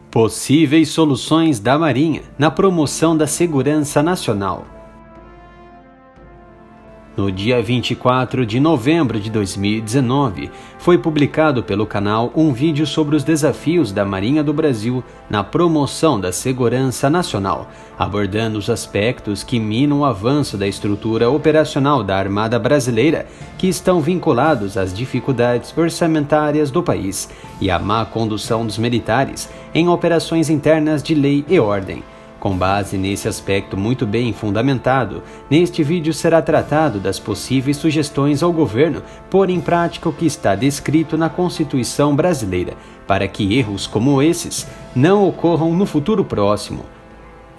Possíveis soluções da Marinha na promoção da segurança nacional. No dia 24 de novembro de 2019, foi publicado pelo canal um vídeo sobre os desafios da Marinha do Brasil na promoção da segurança nacional, abordando os aspectos que minam o avanço da estrutura operacional da Armada Brasileira, que estão vinculados às dificuldades orçamentárias do país e à má condução dos militares em operações internas de lei e ordem. Com base nesse aspecto muito bem fundamentado, neste vídeo será tratado das possíveis sugestões ao governo pôr em prática o que está descrito na Constituição brasileira, para que erros como esses não ocorram no futuro próximo.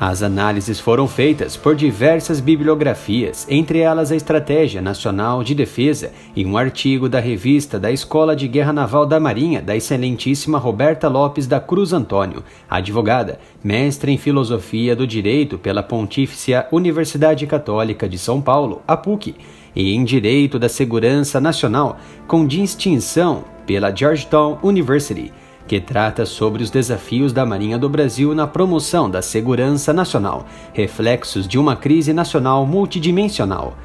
As análises foram feitas por diversas bibliografias, entre elas a Estratégia Nacional de Defesa e um artigo da revista da Escola de Guerra Naval da Marinha da excelentíssima Roberta Lopes da Cruz Antônio, advogada, mestre em Filosofia do Direito pela Pontifícia Universidade Católica de São Paulo, a PUC, e em Direito da Segurança Nacional, com distinção pela Georgetown University, que trata sobre os desafios da Marinha do Brasil na promoção da segurança nacional, reflexos de uma crise nacional multidimensional.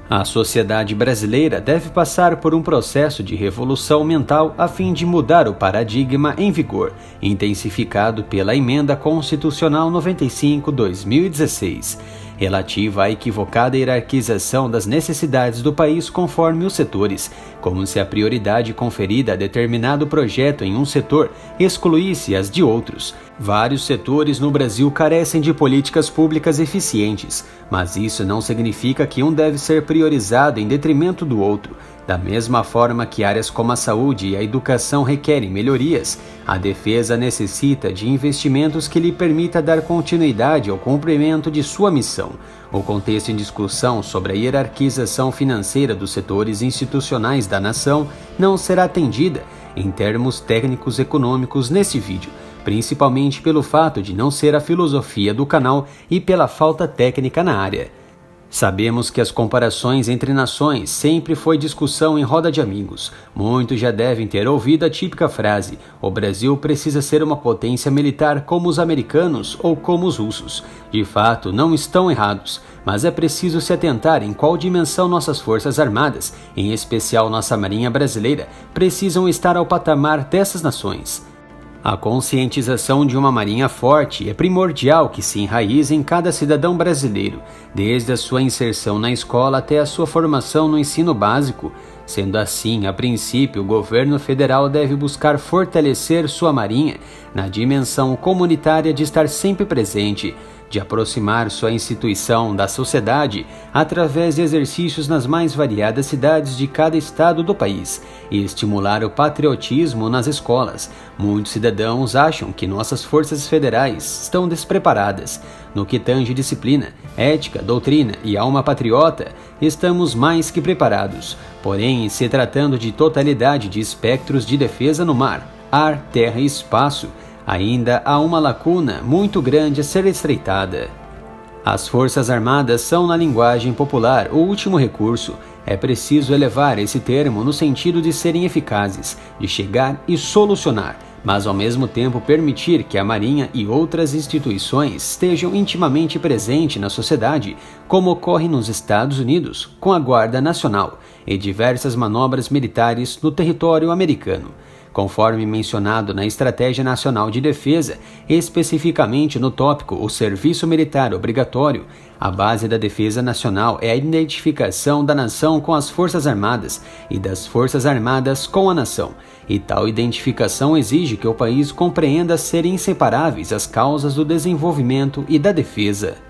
A sociedade brasileira deve passar por um processo de revolução mental a fim de mudar o paradigma em vigor, intensificado pela Emenda Constitucional 95/2016, relativa à equivocada hierarquização das necessidades do país conforme os setores, como se a prioridade conferida a determinado projeto em um setor excluísse as de outros. Vários setores no Brasil carecem de políticas públicas eficientes, mas isso não significa que um deve ser priorizado em detrimento do outro. Da mesma forma que áreas como a saúde e a educação requerem melhorias, a defesa necessita de investimentos que lhe permita dar continuidade ao cumprimento de sua missão. O contexto em discussão sobre a hierarquização financeira dos setores institucionais da nação não será atendida em termos técnicos econômicos nesse vídeo, principalmente pelo fato de não ser a filosofia do canal e pela falta técnica na área. Sabemos que as comparações entre nações sempre foi discussão em roda de amigos. Muitos já devem ter ouvido a típica frase: o Brasil precisa ser uma potência militar como os americanos ou como os russos. De fato, não estão errados, mas é preciso se atentar em qual dimensão nossas forças armadas, em especial nossa Marinha Brasileira, precisam estar ao patamar dessas nações. A conscientização de uma marinha forte é primordial que se enraize em cada cidadão brasileiro, desde a sua inserção na escola até a sua formação no ensino básico. Sendo assim, a princípio, o governo federal deve buscar fortalecer sua marinha na dimensão comunitária de estar sempre presente, de aproximar sua instituição da sociedade através de exercícios nas mais variadas cidades de cada estado do país e estimular o patriotismo nas escolas. Muitos cidadãos acham que nossas forças federais estão despreparadas. No que tange disciplina, ética, doutrina e alma patriota, estamos mais que preparados. Porém, se tratando de totalidade de espectros de defesa no mar, ar, terra e espaço, ainda há uma lacuna muito grande a ser estreitada. As Forças Armadas são, na linguagem popular, o último recurso. É preciso elevar esse termo no sentido de serem eficazes, de chegar e solucionar, mas ao mesmo tempo permitir que a Marinha e outras instituições estejam intimamente presentes na sociedade, como ocorre nos Estados Unidos, com a Guarda Nacional e diversas manobras militares no território americano. Conforme mencionado na Estratégia Nacional de Defesa, especificamente no tópico o serviço militar obrigatório, a base da defesa nacional é a identificação da nação com as Forças Armadas e das Forças Armadas com a nação, e tal identificação exige que o país compreenda ser inseparáveis as causas do desenvolvimento e da defesa.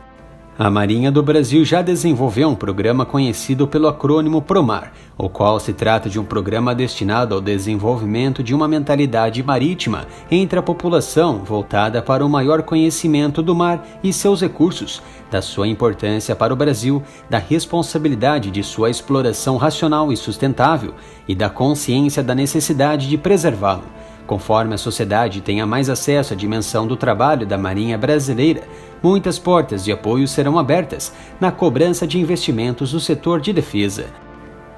A Marinha do Brasil já desenvolveu um programa conhecido pelo acrônimo PROMAR, o qual se trata de um programa destinado ao desenvolvimento de uma mentalidade marítima entre a população voltada para o maior conhecimento do mar e seus recursos, da sua importância para o Brasil, da responsabilidade de sua exploração racional e sustentável e da consciência da necessidade de preservá-lo. Conforme a sociedade tenha mais acesso à dimensão do trabalho da Marinha Brasileira, muitas portas de apoio serão abertas na cobrança de investimentos no setor de defesa.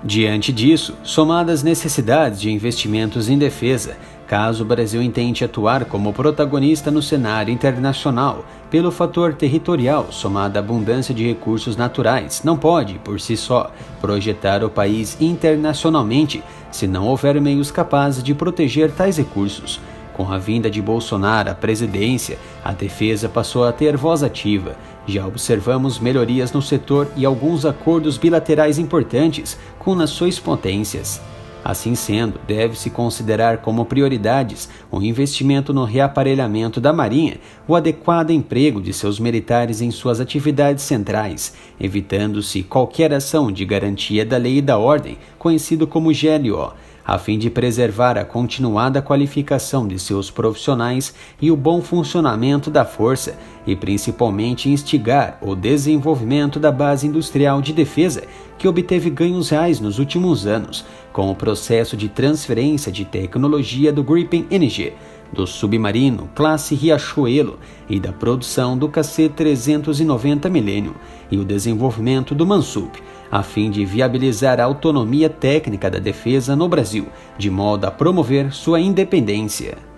Diante disso, somadas necessidades de investimentos em defesa, Caso o Brasil intente atuar como protagonista no cenário internacional, pelo fator territorial somado à abundância de recursos naturais, não pode, por si só, projetar o país internacionalmente se não houver meios capazes de proteger tais recursos. Com a vinda de Bolsonaro à presidência, a defesa passou a ter voz ativa. Já observamos melhorias no setor e alguns acordos bilaterais importantes com nações potências. Assim sendo, deve-se considerar como prioridades o investimento no reaparelhamento da Marinha, o adequado emprego de seus militares em suas atividades centrais, evitando-se qualquer ação de garantia da lei e da ordem, conhecido como GLO, a fim de preservar a continuada qualificação de seus profissionais e o bom funcionamento da força, e principalmente instigar o desenvolvimento da base industrial de defesa, que obteve ganhos reais nos últimos anos, com o processo de transferência de tecnologia do Gripen NG, do submarino classe Riachuelo e da produção do KC-390 Millennium e o desenvolvimento do Mansup, a fim de viabilizar a autonomia técnica da defesa no Brasil, de modo a promover sua independência.